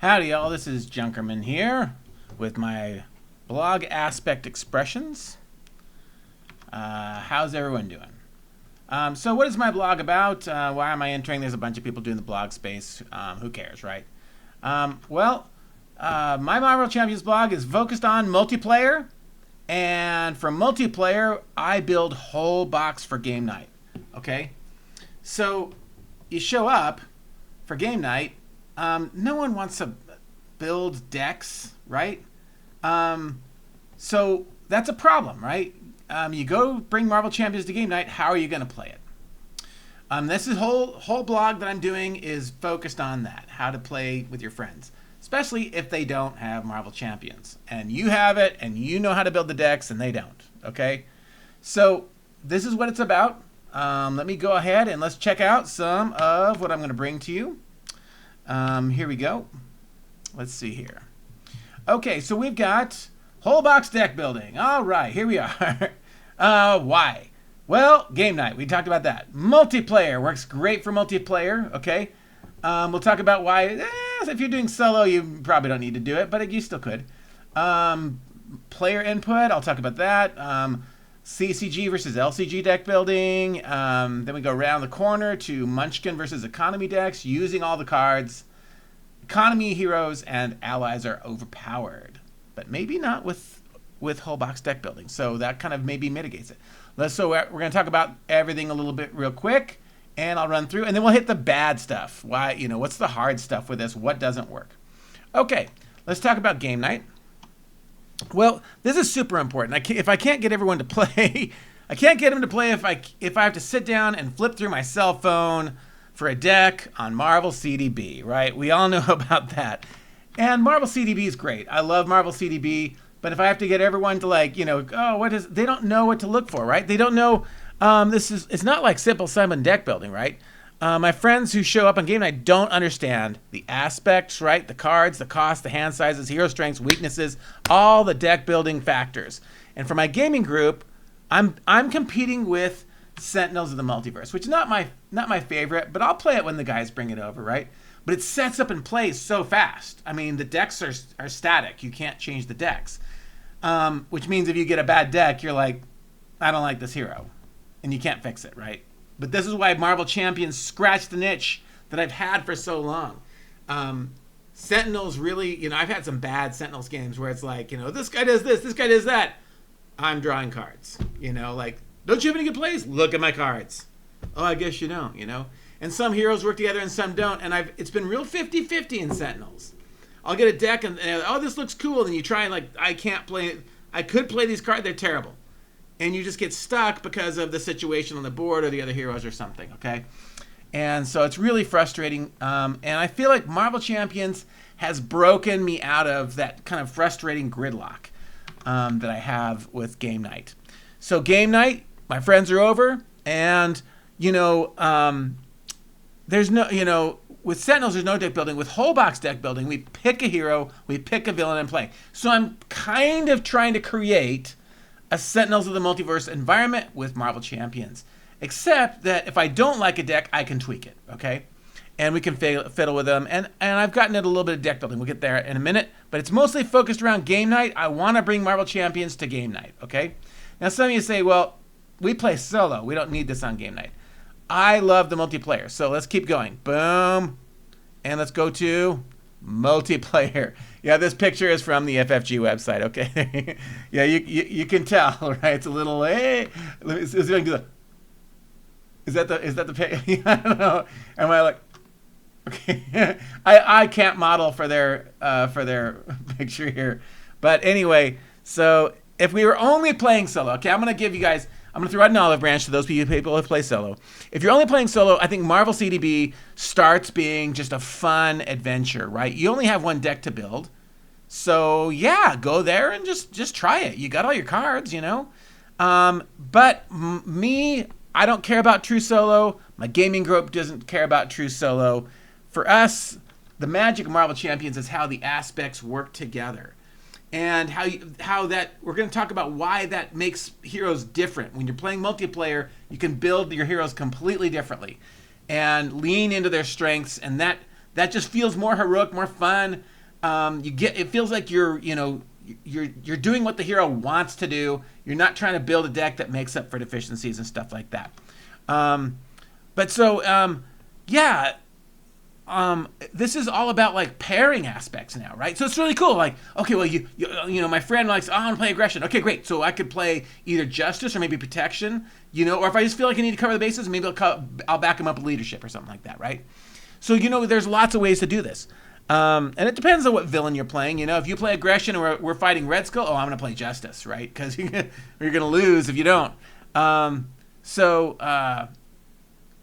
Howdy y'all, this is Junkerman here with my blog aspect expressions. How's everyone doing? So what is my blog about? Why am I entering? There's a bunch of people doing the blog space. Who cares, right? My Marvel Champions blog is focused on multiplayer. And for multiplayer, I build whole box for game night. Okay? So you show up for game night. No one wants to build decks, right? So that's a problem, right? You go bring Marvel Champions to game night. How are you going to play it? This is whole blog that I'm doing is focused on that, how to play with your friends, especially if they don't have Marvel Champions, and you have it, and you know how to build the decks, and they don't. Okay, so this is what it's about. Let me go ahead and let's check out some of what I'm going to bring to you. Here we go. Let's see here. Okay, so we've got whole box deck building. All right, here we are. Why? Well, game night. We talked about that. Multiplayer works great for multiplayer. Okay. We'll talk about why. If you're doing solo, you probably don't need to do it, but you still could. Player input. I'll talk about that. CCG versus LCG deck building. Then we go around the corner to Munchkin versus economy decks, using all the cards. Economy heroes and allies are overpowered, but maybe not with whole box deck building. So that kind of maybe mitigates it. So we're going to talk about everything a little bit real quick, and I'll run through, and then we'll hit the bad stuff. Why, what's the hard stuff with this? What doesn't work? Okay, let's talk about game night. Well, this is super important. If I can't get everyone to play, I can't get them to play if I have to sit down and flip through my cell phone for a deck on Marvel CDB, right? We all know about that. And Marvel CDB is great. I love Marvel CDB, but if I have to get everyone to they don't know what to look for, right? They don't know, it's not like Simple Simon deck building, right? My friends who show up on game night don't understand the aspects, right? The cards, the cost, the hand sizes, hero strengths, weaknesses, all the deck building factors. And for my gaming group, I'm competing with Sentinels of the Multiverse, which is not my favorite, but I'll play it when the guys bring it over, right? But it sets up and plays so fast. I mean, the decks are static. You can't change the decks, which means if you get a bad deck, you're like, I don't like this hero, and you can't fix it, right? But this is why Marvel Champions scratched the niche that I've had for so long. Sentinels really, I've had some bad Sentinels games where it's like, this guy does this guy does that. I'm drawing cards, don't you have any good plays? Look at my cards. Oh, I guess you don't, And some heroes work together and some don't. And it's been real 50-50 in Sentinels. I'll get a deck and oh, this looks cool. And you try and I can't play it. I could play these cards. They're terrible. And you just get stuck because of the situation on the board or the other heroes or something, okay? And so it's really frustrating. And I feel like Marvel Champions has broken me out of that kind of frustrating gridlock that I have with game night. So game night, my friends are over, and there's no, with Sentinels, there's no deck building. With whole box deck building, we pick a hero, we pick a villain and play. So I'm kind of trying to create a Sentinels of the Multiverse environment with Marvel Champions, except that if I don't like a deck, I can tweak it, okay? And we can fiddle with them. And I've gotten into a little bit of deck building. We'll get there in a minute, but it's mostly focused around game night. I want to bring Marvel Champions to game night, okay? Now, some of you say, well, we play solo. We don't need this on game night. I love the multiplayer, so let's keep going. Boom. And let's go to multiplayer. Yeah, this picture is from the FFG website, okay? Yeah, you can tell, right? It's a little, hey. Is that the picture? I don't know. Am I like, okay. I can't model for their picture here. But anyway, so if we were only playing solo, okay, I'm going to throw out an olive branch to those people who play solo. If you're only playing solo, I think Marvel CDB starts being just a fun adventure, right? You only have one deck to build. So, yeah, go there and just try it. You got all your cards, But me, I don't care about true solo. My gaming group doesn't care about true solo. For us, the magic of Marvel Champions is how the aspects work together. And how that we're going to talk about why that makes heroes different. When you're playing multiplayer, you can build your heroes completely differently and lean into their strengths, and that just feels more heroic, more fun. It feels like you're doing what the hero wants to do. You're not trying to build a deck that makes up for deficiencies and stuff like that. But so yeah, this is all about like pairing aspects now, right? So it's really cool. Like, okay, well, my friend likes, I want to play aggression. Okay, great. So I could play either justice or maybe protection, or if I just feel like I need to cover the bases, maybe I'll back him up with leadership or something like that, right? So there's lots of ways to do this, and it depends on what villain you're playing. If you play aggression and we're fighting Red Skull, I'm gonna play justice, right? Because you're gonna lose if you don't.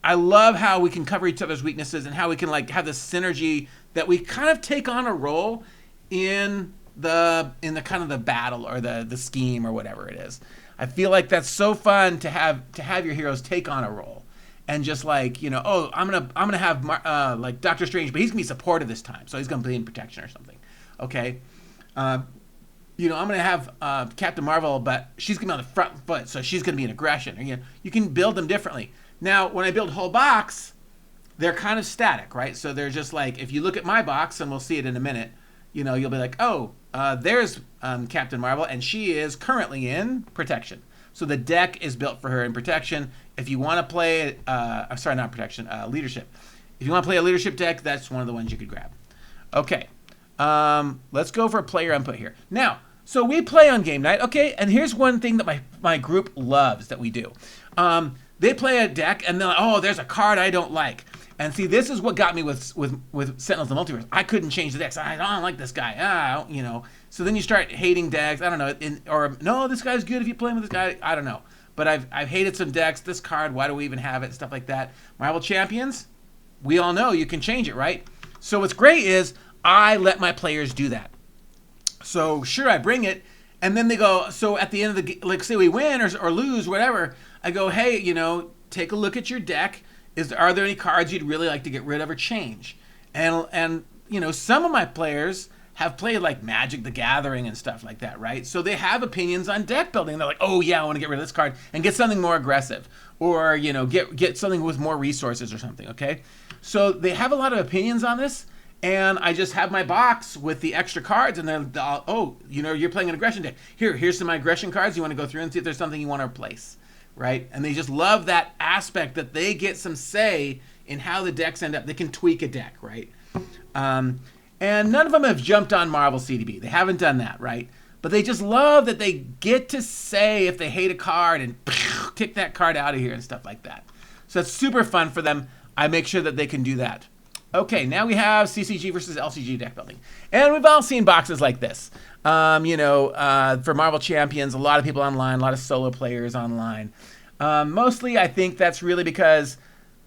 I love how we can cover each other's weaknesses and how we can like have this synergy that we kind of take on a role in the kind of the battle or the scheme or whatever it is. I feel like that's so fun to have your heroes take on a role and just like, I'm gonna have like Doctor Strange, but he's gonna be supportive this time, so he's gonna be in protection or something. Okay. I'm gonna have Captain Marvel, but she's gonna be on the front foot, so she's gonna be in aggression. Or, you can build them differently. Now, when I build a whole box, they're kind of static, right? So they're just like, if you look at my box, and we'll see it in a minute, you'll be like, oh, there's Captain Marvel, and she is currently in protection. So the deck is built for her in protection. If you want to play, not protection, leadership. If you want to play a leadership deck, that's one of the ones you could grab. Okay, let's go for player input here. Now, so we play on game night, okay? And here's one thing that my group loves that we do. They play a deck, and they're like, oh, there's a card I don't like. And see, this is what got me with Sentinels of the Multiverse. I couldn't change the decks. I don't like this guy. So then you start hating decks. I don't know. No, this guy's good if you play him with this guy. I don't know. But I've hated some decks. This card, why do we even have it? Stuff like that. Marvel Champions, we all know you can change it, right? So what's great is I let my players do that. So sure, I bring it, and then they go, so at the end of the game, like say we win or lose, whatever, I go, hey, take a look at your deck. Are there any cards you'd really like to get rid of or change? And some of my players have played like Magic the Gathering and stuff like that, right? So they have opinions on deck building. They're like, oh yeah, I want to get rid of this card and get something more aggressive, or get something with more resources or something. Okay, so they have a lot of opinions on this. And I just have my box with the extra cards, and then, you're playing an aggression deck. Here's some of my aggression cards. You want to go through and see if there's something you want to replace, right? And they just love that aspect that they get some say in how the decks end up. They can tweak a deck, right? And none of them have jumped on Marvel CDB. They haven't done that, right? But they just love that they get to say if they hate a card and kick that card out of here and stuff like that. So it's super fun for them. I make sure that they can do that. Okay, now we have CCG versus LCG deck building. And we've all seen boxes like this. For Marvel Champions, a lot of people online, a lot of solo players online. Mostly, I think that's really because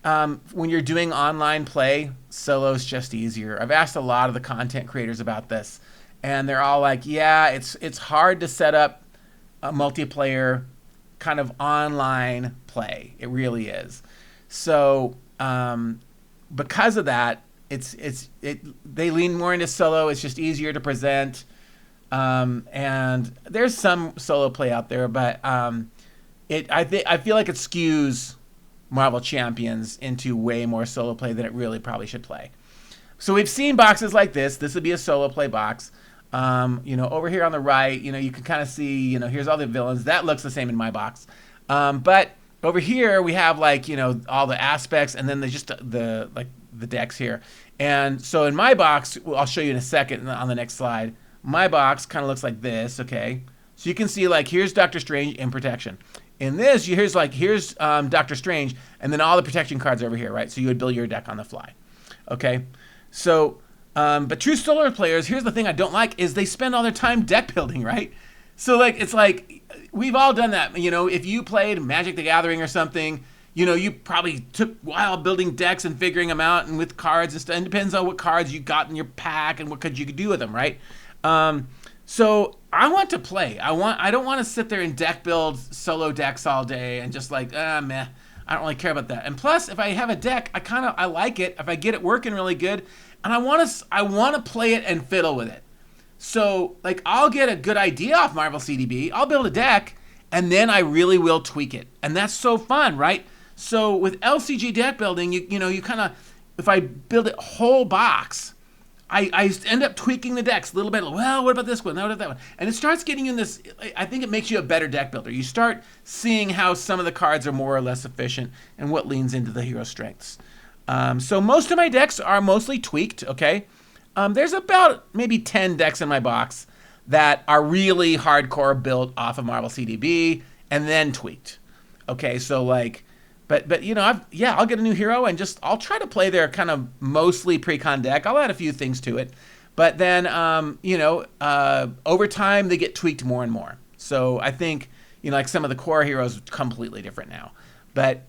when you're doing online play, solo's just easier. I've asked a lot of the content creators about this, and they're all like, yeah, it's hard to set up a multiplayer kind of online play. It really is. So, because of that, they lean more into solo. It's just easier to present, and there's some solo play out there, but I feel like it skews Marvel Champions into way more solo play than it really probably should play. So we've seen boxes like this. This would be a solo play box. Over here on the right, you can kind of see, here's all the villains. That looks the same in my box, but over here we have all the aspects, and then the decks here. And so in my box, I'll show you in a second on the next slide. My box kind of looks like this. Okay, so you can see here's Doctor Strange in protection. In this, here's Doctor Strange, and then all the protection cards over here, right? So you would build your deck on the fly. Okay, so but true solo players, here's the thing I don't like is they spend all their time deck building, right? So it's we've all done that. If you played Magic the Gathering or something, you probably took a while building decks and figuring them out and with cards and stuff. It depends on what cards you got in your pack and what could you could do with them, right? So I want to play. I don't want to sit there and deck build solo decks all day and just meh. I don't really care about that. And plus, if I have a deck, I like it. If I get it working really good, and I want to play it and fiddle with it. So, I'll get a good idea off Marvel CDB. I'll build a deck, and then I really will tweak it. And that's so fun, right? So, with LCG deck building, you kind of, if I build a whole box, I end up tweaking the decks a little bit. Well, what about this one? What about that one? And it starts getting you in this. I think it makes you a better deck builder. You start seeing how some of the cards are more or less efficient and what leans into the hero strengths. So most of my decks are mostly tweaked, okay? There's about maybe 10 decks in my box that are really hardcore built off of Marvel CDB and then tweaked. Okay, so like, but you know, I'll get a new hero and I'll try to play their kind of mostly pre-con deck. I'll add a few things to it, but then over time they get tweaked more and more. So I think, you know, like some of the core heroes are completely different now, but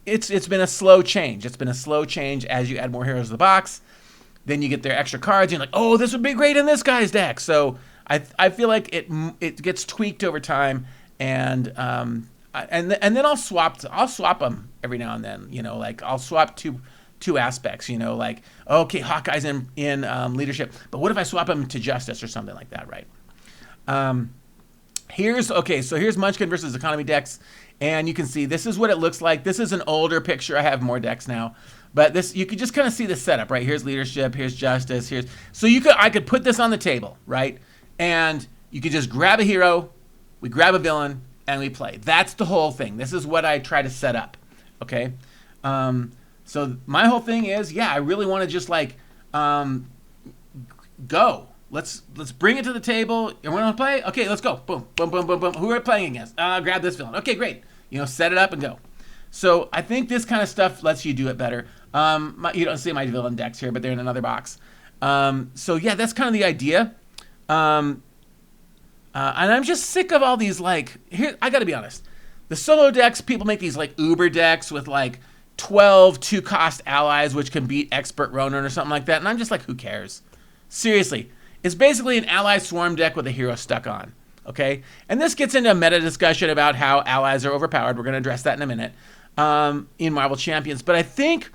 it's been a slow change. It's been a slow change as you add more heroes to the box. Then you get their extra cards, and you're like, oh, this would be great in this guy's deck. So I feel like it gets tweaked over time, and then I'll swap them every now and then. You know, like I'll swap two aspects. You know, like okay, Hawkeye's in leadership, but what if I swap him to Justice or something like that, right? Here's Munchkin versus Economy decks, and you can see this is what it looks like. This is an older picture. I have more decks now. But this, you could just kind of see the setup, right? Here's leadership, here's justice, I could put this on the table, right? And you could just grab a hero, we grab a villain, and we play. That's the whole thing. This is what I try to set up, okay? So my whole thing is, I really want to just like go. Let's bring it to the table. You want to play? Okay, let's go. Boom, boom, boom, boom, boom. Who are we playing against? Grab this villain. Okay, great. You know, set it up and go. So I think this kind of stuff lets you do it better. You don't see my villain decks here, but they're in another box. So yeah, that's kind of the idea. And I'm just sick of all these, like, here, I gotta be honest. The solo decks, people make these like uber decks with like 12 2-cost allies, which can beat Expert Ronin or something like that. And I'm just like, who cares? Seriously, it's basically an ally swarm deck with a hero stuck on. Okay, and this gets into a meta discussion about how allies are overpowered. We're going to address that in a minute in Marvel Champions. But I think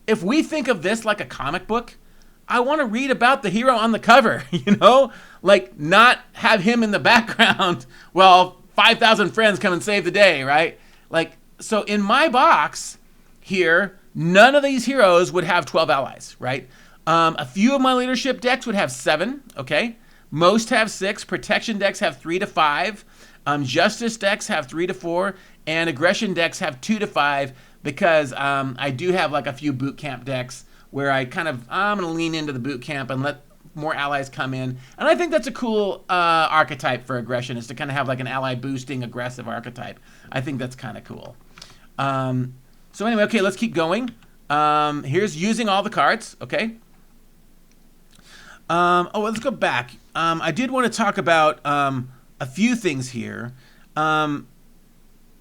if we think of this like a comic book, I want to read about the hero on the cover, you know? Like, not have him in the background while 5,000 friends come and save the day, right? Like, so in my box here, none of these heroes would have 12 allies, right? A few of my leadership decks would have 7, okay? Most have 6. Protection decks have 3 to 5. Justice decks have 3 to 4. And aggression decks have 2 to 5 because I do have like a few boot camp decks where I'm going to lean into the boot camp and let more allies come in. And I think that's a cool archetype for aggression, is to kind of have like an ally boosting aggressive archetype. I think that's kind of cool. So anyway, okay, let's keep going. Here's using all the cards, okay? Let's go back. I did want to talk about a few things here. And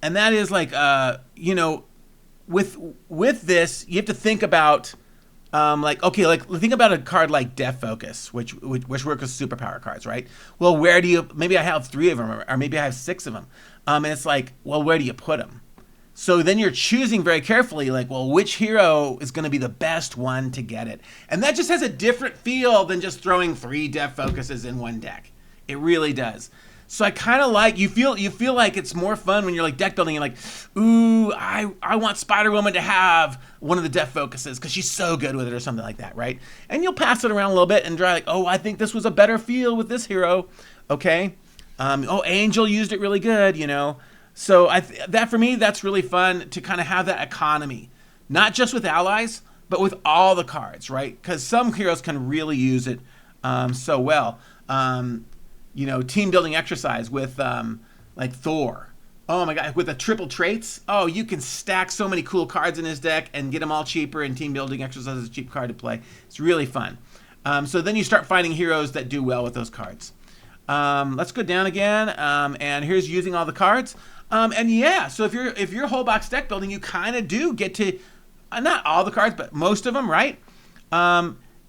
that is like, you know, with this, you have to think about, think about a card like Death Focus, which works with superpower cards, right? Well, where do you, maybe I have 3 of them, or maybe I have 6 of them. And it's like, well, where do you put them? So then you're choosing very carefully, like, well, which hero is going to be the best one to get it? And that just has a different feel than just throwing 3 Death Focuses in one deck. It really does. So I kind of like, you feel like it's more fun when you're like deck building. You're like, ooh, I want Spider-Woman to have one of the Death Focuses because she's so good with it, or something like that, right? And you'll pass it around a little bit and try like, oh, I think this was a better feel with this hero, okay? Angel used it really good, you know? So that for me, that's really fun to kind of have that economy, not just with allies, but with all the cards, right? Because some heroes can really use it so well. You know, team building exercise with like Thor. Oh my God, with the triple traits. Oh, you can stack so many cool cards in his deck and get them all cheaper, and team building exercise is a cheap card to play. It's really fun. So then you start finding heroes that do well with those cards. Let's go down again. And here's using all the cards. And yeah, so if you're whole box deck building, you kind of do get to, not all the cards, but most of them, right?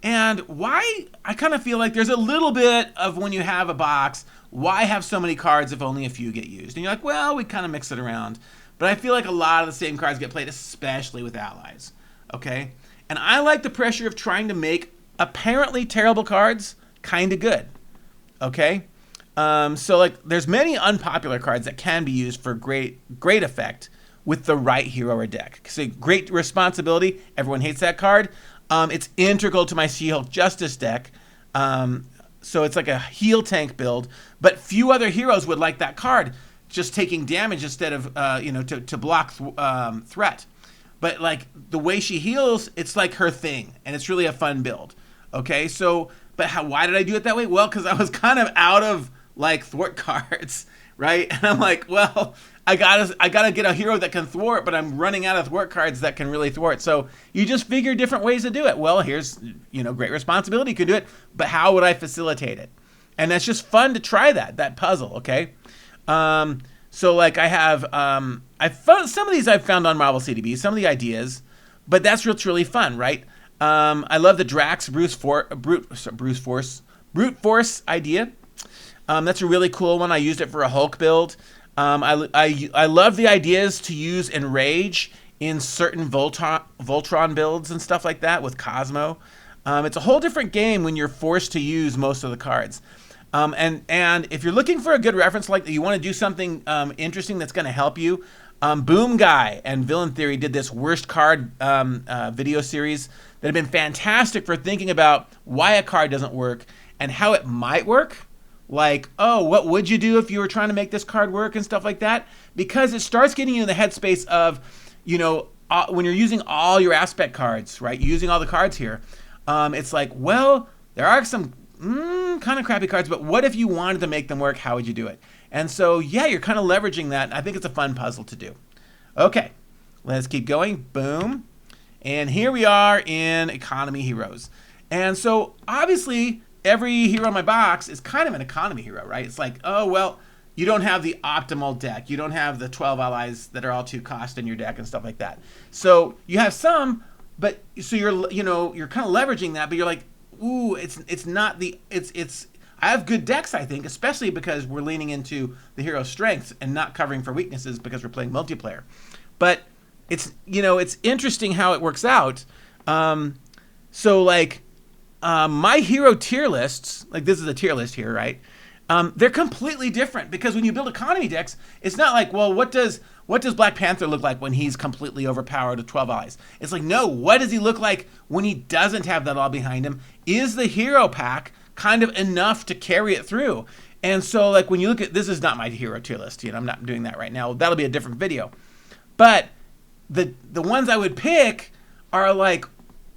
And why, I kind of feel like there's a little bit of, when you have a box, why have so many cards if only a few get used? And you're like, well, we kind of mix it around. But I feel like a lot of the same cards get played, especially with allies, okay? And I like the pressure of trying to make apparently terrible cards kind of good, okay? So like, there's many unpopular cards that can be used for great effect with the right hero or deck. So great responsibility, everyone hates that card. It's integral to my She-Hulk Justice deck. So it's like a heal tank build, but few other heroes would like that card, just taking damage instead of to block threat. But like the way she heals, it's like her thing, and it's really a fun build. Okay, so but why did I do it that way? Well, because I was kind of out of like thwart cards, right? And I'm like, well, I gotta get a hero that can thwart, but I'm running out of thwart cards that can really thwart. So you just figure different ways to do it. Well, here's great responsibility, you can do it, but how would I facilitate it? And that's just fun to try that puzzle. Okay, so like I have I found some of these I've found on Marvel CDB, some of the ideas, but that's what's really fun, right? I love the Drax brute force idea. That's a really cool one. I used it for a Hulk build. I love the ideas to use Enrage in certain Voltron builds and stuff like that with Cosmo. It's a whole different game when you're forced to use most of the cards. And if you're looking for a good reference, like you want to do something interesting that's going to help you, Boom Guy and Villain Theory did this worst card video series that have been fantastic for thinking about why a card doesn't work and how it might work. Like, oh, what would you do if you were trying to make this card work and stuff like that? Because it starts getting you in the headspace of, when you're using all your aspect cards, right? Using all the cards here. It's like, well, there are some kind of crappy cards, but what if you wanted to make them work? How would you do it? And so, yeah, you're kind of leveraging that. And I think it's a fun puzzle to do. Okay, let's keep going. Boom. And here we are in Economy Heroes. And so, obviously, every hero in my box is kind of an economy hero, right? It's like, oh, well, you don't have the optimal deck. You don't have the 12 allies that are all 2 cost in your deck and stuff like that. So you have some, but so you're kind of leveraging that, but you're like, ooh, it's not the, it's, I have good decks, I think, especially because we're leaning into the hero's strengths and not covering for weaknesses because we're playing multiplayer. But it's interesting how it works out. So like, my hero tier lists, like this is a tier list here, right? They're completely different because when you build economy decks, it's not like, well, what does Black Panther look like when he's completely overpowered with 12 allies? It's like, no, what does he look like when he doesn't have that all behind him? Is the hero pack kind of enough to carry it through? And so like when you look at, this is not my hero tier list, I'm not doing that right now. That'll be a different video. But the ones I would pick are like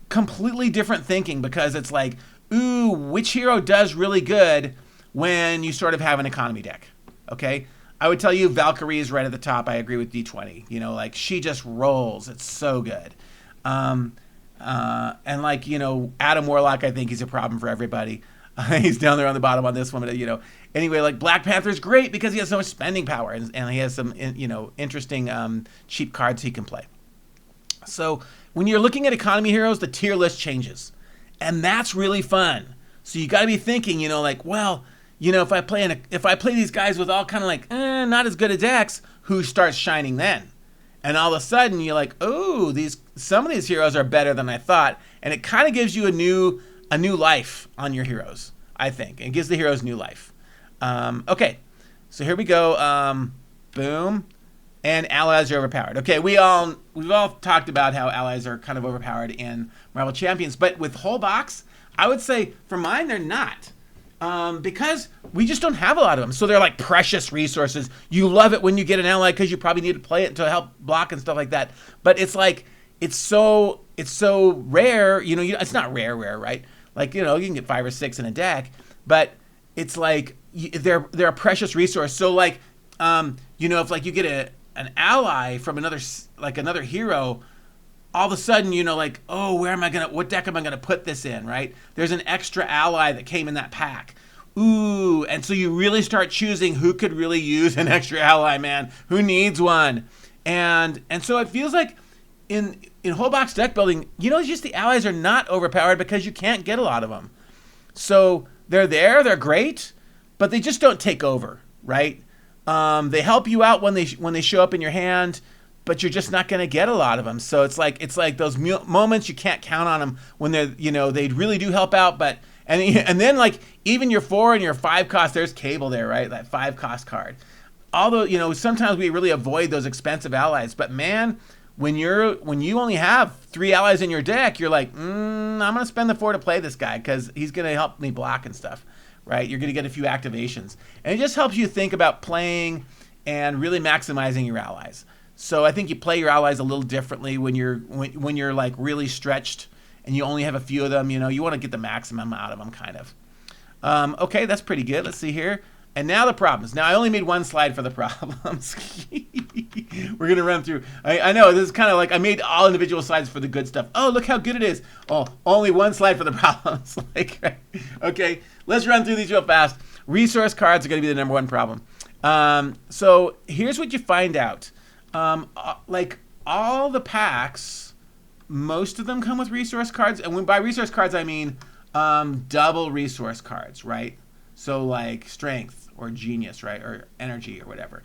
completely different thinking because it's like, ooh, which hero does really good when you sort of have an economy deck, okay? I would tell you Valkyrie is right at the top. I agree with D20. Like she just rolls. It's so good. And like, Adam Warlock, I think he's a problem for everybody. He's down there on the bottom on this one, but anyway, like Black Panther's great because he has so much spending power and he has some, interesting cheap cards he can play. So when you're looking at economy heroes, the tier list changes, and that's really fun. So you got to be thinking, like, well, if I play these guys with all kind of like not as good a decks, who starts shining then? And all of a sudden you're like, oh, some of these heroes are better than I thought, and it kind of gives you a new life on your heroes. I think it gives the heroes new life. Okay, so here we go. Boom. And allies are overpowered. Okay, we've all talked about how allies are kind of overpowered in Marvel Champions, but with whole box, I would say for mine they're not, because we just don't have a lot of them. So they're like precious resources. You love it when you get an ally because you probably need to play it to help block and stuff like that. But it's like it's so rare. It's not rare, right? Like you can get 5 or 6 in a deck, but it's like they're a precious resource. So like if like you get an ally from another hero, all of a sudden, like, oh, what deck am I gonna put this in, right? There's an extra ally that came in that pack. Ooh, and so you really start choosing who could really use an extra ally, man. Who needs one? And so it feels like in whole box deck building, just the allies are not overpowered because you can't get a lot of them. So they're great, but they just don't take over, right? They help you out when they show up in your hand, but you're just not going to get a lot of them. So it's like those moments you can't count on them when they're they really do help out. But and then like even your 4 and your 5 cost, there's Cable there, right? That 5 cost card. Although sometimes we really avoid those expensive allies, but man, when you only have 3 allies in your deck, you're like, I'm gonna spend the 4 to play this guy because he's gonna help me block and stuff, right? You're gonna get a few activations, and it just helps you think about playing and really maximizing your allies. So I think you play your allies a little differently when you're like really stretched and you only have a few of them. You know, you want to get the maximum out of them, kind of. Okay, that's pretty good. Let's see here. And now the problems. Now I only made 1 slide for the problems. We're gonna run through. I know this is kind of like I made all individual slides for the good stuff. Oh, look how good it is. Oh, only 1 slide for the problems. Like, okay, let's run through these real fast. Resource cards are gonna be the #1 problem. So here's what you find out. Like all the packs, most of them come with resource cards, and when by resource cards I mean double resource cards, right? So like strength or genius, right, or energy or whatever.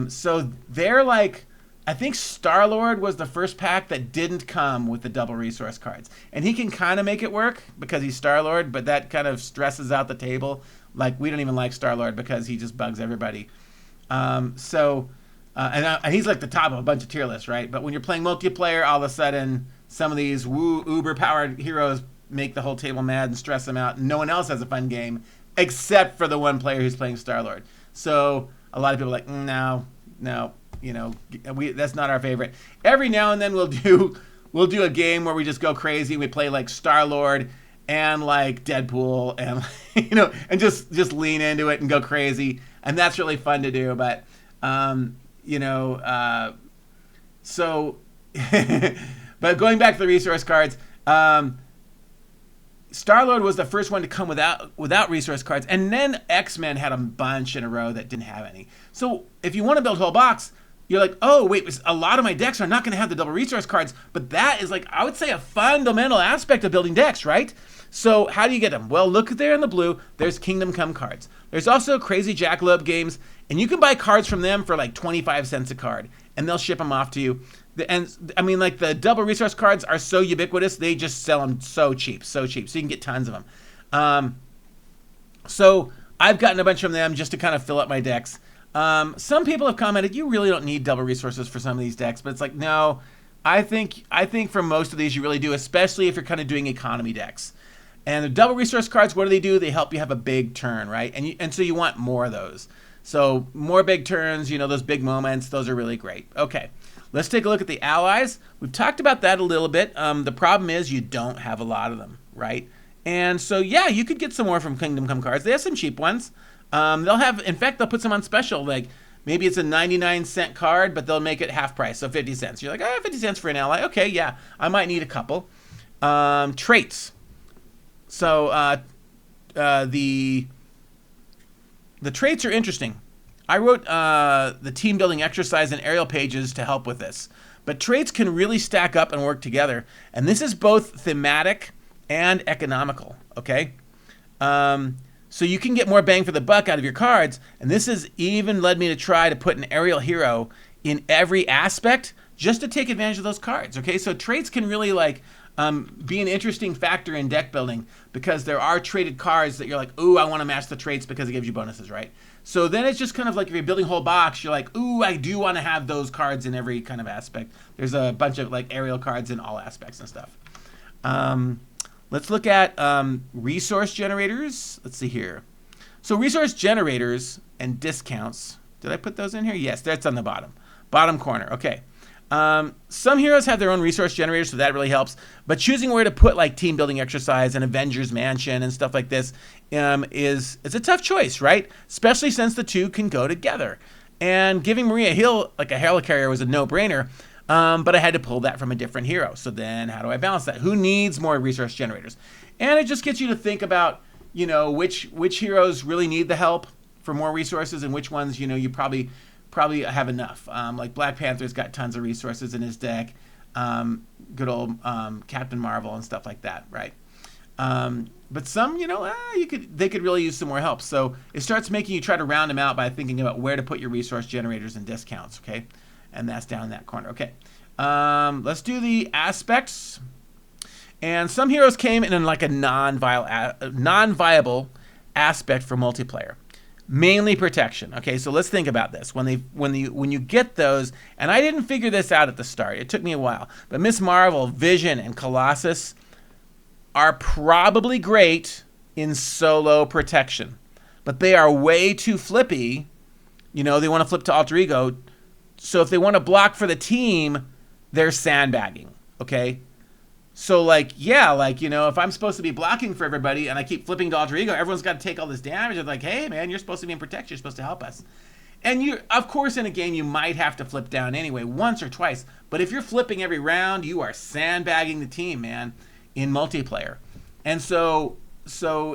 So they're like, I think Star-Lord was the first pack that didn't come with the double resource cards, and he can kind of make it work because he's Star-Lord, but that kind of stresses out the table. Like we don't even like Star-Lord because he just bugs everybody. And he's like the top of a bunch of tier lists, right? But when you're playing multiplayer, all of a sudden, some of these uber-powered heroes make the whole table mad and stress them out. And no one else has a fun game except for the one player who's playing Star-Lord. So a lot of people are like, no, you know, that's not our favorite. Every now and then we'll do a game where we just go crazy. We play like Star-Lord and like Deadpool and you know, and just lean into it and go crazy. And that's really fun to do. But you know, so, but going back to the resource cards, Star-Lord was the first one to come without resource cards, and then X-Men had a bunch in a row that didn't have any. So if you want to build a whole box, you're like, oh, wait, a lot of my decks are not going to have the double resource cards, but that is like, I would say, a fundamental aspect of building decks, right? So how do you get them? Well, look there in the blue, there's Kingdom Come cards. There's also Crazy Jackalope games, and you can buy cards from them for like 25 cents a card, and they'll ship them off to you. And I mean, like the double resource cards are so ubiquitous, they just sell them so cheap, so you can get tons of them. So I've gotten a bunch from them just to kind of fill up my decks. Some people have commented, you really don't need double resources for some of these decks, but it's like, no, I think for most of these you really do, especially if you're kind of doing economy decks. And the double resource cards, what do? They help you have a big turn, right? And so you want more of those. So more big turns, you know, those big moments, those are really great. Okay, let's take a look at the allies. We've talked about that a little bit. The problem is you don't have a lot of them, right? And so, yeah, you could get some more from Kingdom Come cards. They have some cheap ones. In fact, they'll put some on special. Like maybe it's a 99-cent card, but they'll make it half price, so 50 cents. You're like, 50 cents for an ally. Okay, yeah, I might need a couple. Traits. So the traits are interesting. I wrote the team building exercise and aerial pages to help with this. But traits can really stack up and work together. And this is both thematic and economical, okay? So you can get more bang for the buck out of your cards. And this has even led me to try to put an aerial hero in every aspect just to take advantage of those cards, okay? So traits can really like be an interesting factor in deck building because there are traded cards that you're like, ooh, I want to match the traits because it gives you bonuses, right? So then it's just kind of like if you're building a whole box, you're like, ooh, I do want to have those cards in every kind of aspect. There's a bunch of like aerial cards in all aspects and stuff. Let's look at resource generators. Let's see here. So resource generators and discounts. Did I put those in here? Yes, that's on the bottom corner. Okay. Some heroes have their own resource generators, so that really helps. But choosing where to put like team building exercise and Avengers Mansion and stuff like this is a tough choice, right? Especially since the two can go together. And giving Maria Hill like a helicarrier was a no-brainer, but I had to pull that from a different hero. So then how do I balance that? Who needs more resource generators? And it just gets you to think about, you know, which heroes really need the help for more resources and which ones, you know, you probably have enough. Like Black Panther's got tons of resources in his deck. Good old Captain Marvel and stuff like that, right? But some, you know, they could really use some more help. So it starts making you try to round them out by thinking about where to put your resource generators and discounts, okay? And that's down in that corner, okay. Let's do the aspects. And some heroes came in like a non-viable aspect for multiplayer. Mainly protection. Okay, so let's think about this. When you get those, and I didn't figure this out at the start. It took me a while. But Miss Marvel, Vision, and Colossus are probably great in solo protection. But they are way too flippy. You know, they want to flip to alter ego. So if they want to block for the team, they're sandbagging. Okay? So, like, yeah, like, you know, if I'm supposed to be blocking for everybody and I keep flipping to alter ego, everyone's got to take all this damage. It's like, hey, man, you're supposed to be in protection. You're supposed to help us. And you, of course, in a game, you might have to flip down anyway, once or twice. But if you're flipping every round, you are sandbagging the team, man, in multiplayer. And so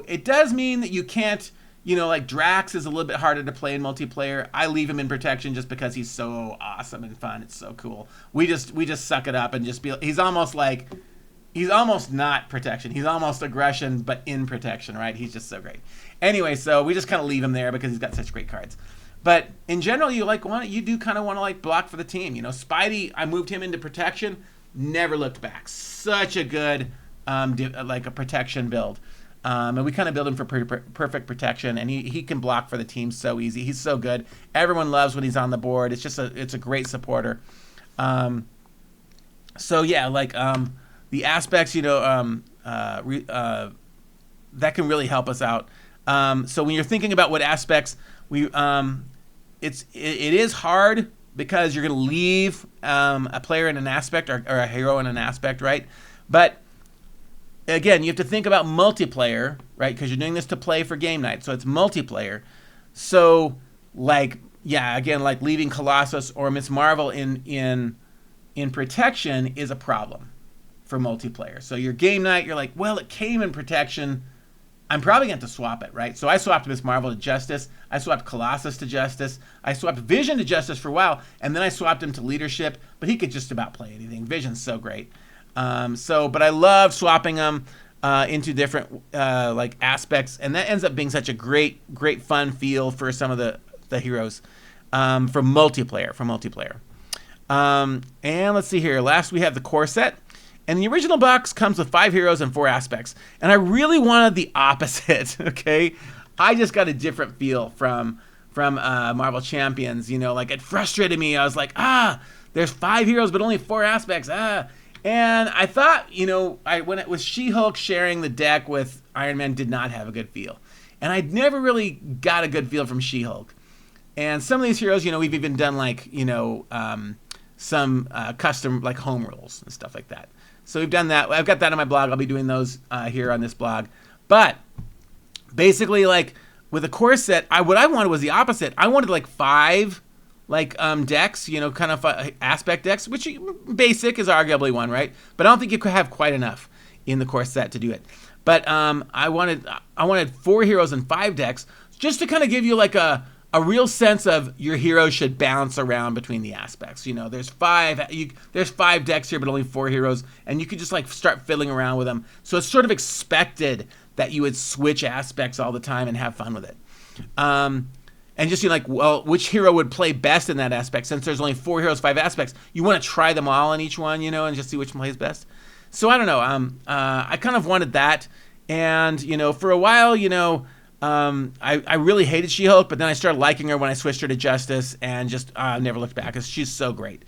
it does mean that you can't, you know, like Drax is a little bit harder to play in multiplayer. I leave him in protection just because he's so awesome and fun. It's so cool. We just suck it up and just be, he's almost not protection. He's almost aggression, but in protection, right? He's just so great. Anyway, so we just kind of leave him there because he's got such great cards. But in general, you do kind of want to like block for the team. You know, Spidey, I moved him into protection, never looked back. Such a good, like a protection build. And we kind of build him for perfect protection, and he can block for the team so easy. He's so good. Everyone loves when he's on the board. It's a great supporter. So yeah, like the aspects, you know, that can really help us out. So when you're thinking about what aspects it is hard because you're going to leave a player in an aspect or a hero in an aspect, right? But again, you have to think about multiplayer, right? Because you're doing this to play for game night, so it's multiplayer. So, like, yeah, again, like leaving Colossus or Miss Marvel in protection is a problem for multiplayer. So your game night, you're like, well, it came in protection. I'm probably going to swap it, right? So I swapped Miss Marvel to Justice. I swapped Colossus to Justice. I swapped Vision to Justice for a while, and then I swapped him to Leadership. But he could just about play anything. Vision's so great. But I love swapping them into different like aspects, and that ends up being such a great fun feel for some of the heroes for multiplayer. And let's see here. Last we have the core set. And the original box comes with 5 heroes and 4 aspects. And I really wanted the opposite, okay? I just got a different feel from Marvel Champions. You know, like it frustrated me. I was like, there's 5 heroes but only 4 aspects. And I thought, you know, when it was She-Hulk sharing the deck with Iron Man did not have a good feel. And I'd never really got a good feel from She-Hulk. And some of these heroes, you know, we've even done like, you know, some custom like home rules and stuff like that. So we've done that. I've got that on my blog. I'll be doing those here on this blog. But basically, like with a core set, what I wanted was the opposite. I wanted like 5 like decks, you know, kind of aspect decks, which basic is arguably one, right? But I don't think you could have quite enough in the core set to do it. But I wanted 4 heroes and 5 decks just to kind of give you like a real sense of your heroes should bounce around between the aspects. You know, there's 5 decks here, but only 4 heroes, and you could just like start fiddling around with them. So it's sort of expected that you would switch aspects all the time and have fun with it. And just, you know, like, well, which hero would play best in that aspect? Since there's only 4 heroes, 5 aspects, you want to try them all in each one, you know, and just see which one plays best. So I don't know. I kind of wanted that, and you know, for a while, you know. I really hated She-Hulk, but then I started liking her when I switched her to Justice, and just never looked back because she's so great.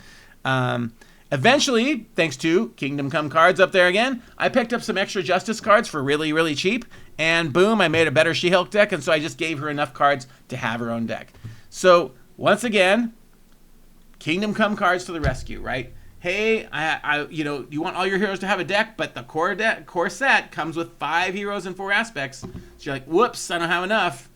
Eventually, thanks to Kingdom Come cards up there again, I picked up some extra Justice cards for really, really cheap, and boom, I made a better She-Hulk deck, and so I just gave her enough cards to have her own deck. So, once again, Kingdom Come cards to the rescue, right? Hey, you know, you want all your heroes to have a deck, but the core set comes with 5 heroes and 4 aspects. So you're like, whoops, I don't have enough.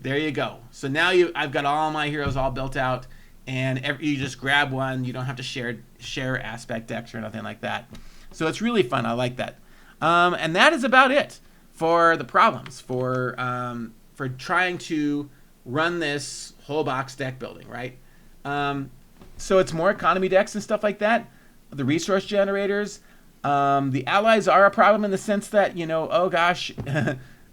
There you go. So now I've got all my heroes all built out, and you just grab one. You don't have to share aspect decks or nothing like that. So it's really fun. I like that. And that is about it for the problems for trying to run this whole box deck building, right? So it's more economy decks and stuff like that. The resource generators. The allies are a problem in the sense that, you know, oh gosh,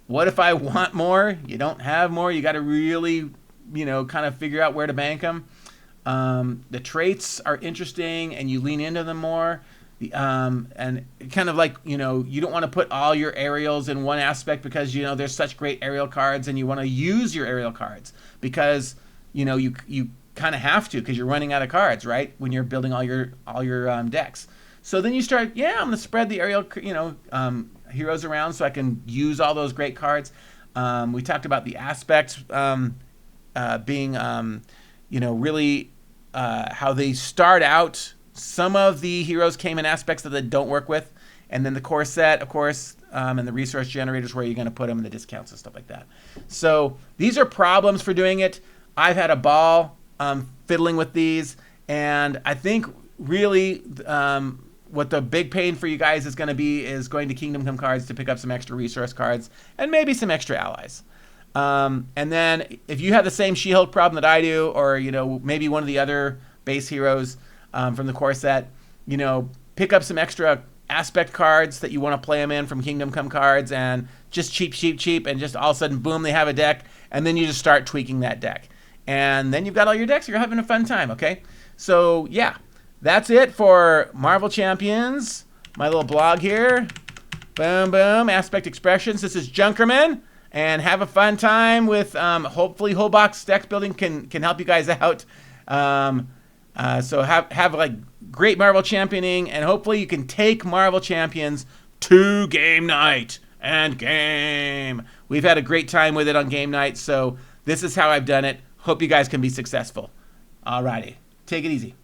what if I want more? You don't have more. You got to really, you know, kind of figure out where to bank them. The traits are interesting and you lean into them more. And kind of like, you don't want to put all your aerials in one aspect because, there's such great aerial cards and you want to use your aerial cards because, you kind of have to because you're running out of cards, right? When you're building all your decks. So then you start, I'm going to spread the aerial, heroes around so I can use all those great cards. We talked about the aspects being, really how they start out. Some of the heroes came in aspects that they don't work with. And then the core set, of course, and the resource generators where you're going to put them and the discounts and stuff like that. So these are problems for doing it. I've had a ball fiddling with these. And I think really what the big pain for you guys is going to be is going to Kingdom Come cards to pick up some extra resource cards and maybe some extra allies. And then if you have the same She-Hulk problem that I do, or, maybe one of the other base heroes from the core set, pick up some extra aspect cards that you want to play them in from Kingdom Come cards and just cheap, and just all of a sudden, boom, they have a deck, and then you just start tweaking that deck. And then you've got all your decks, you're having a fun time, okay? So, yeah, that's it for Marvel Champions, my little blog here. Boom, boom, Aspect Expressions. This is Junkerman. And have a fun time with, hopefully, whole box deck building can help you guys out. So have like great Marvel championing, and hopefully you can take Marvel Champions to game night and game. We've had a great time with it on game night, so this is how I've done it. Hope you guys can be successful. Alrighty, take it easy.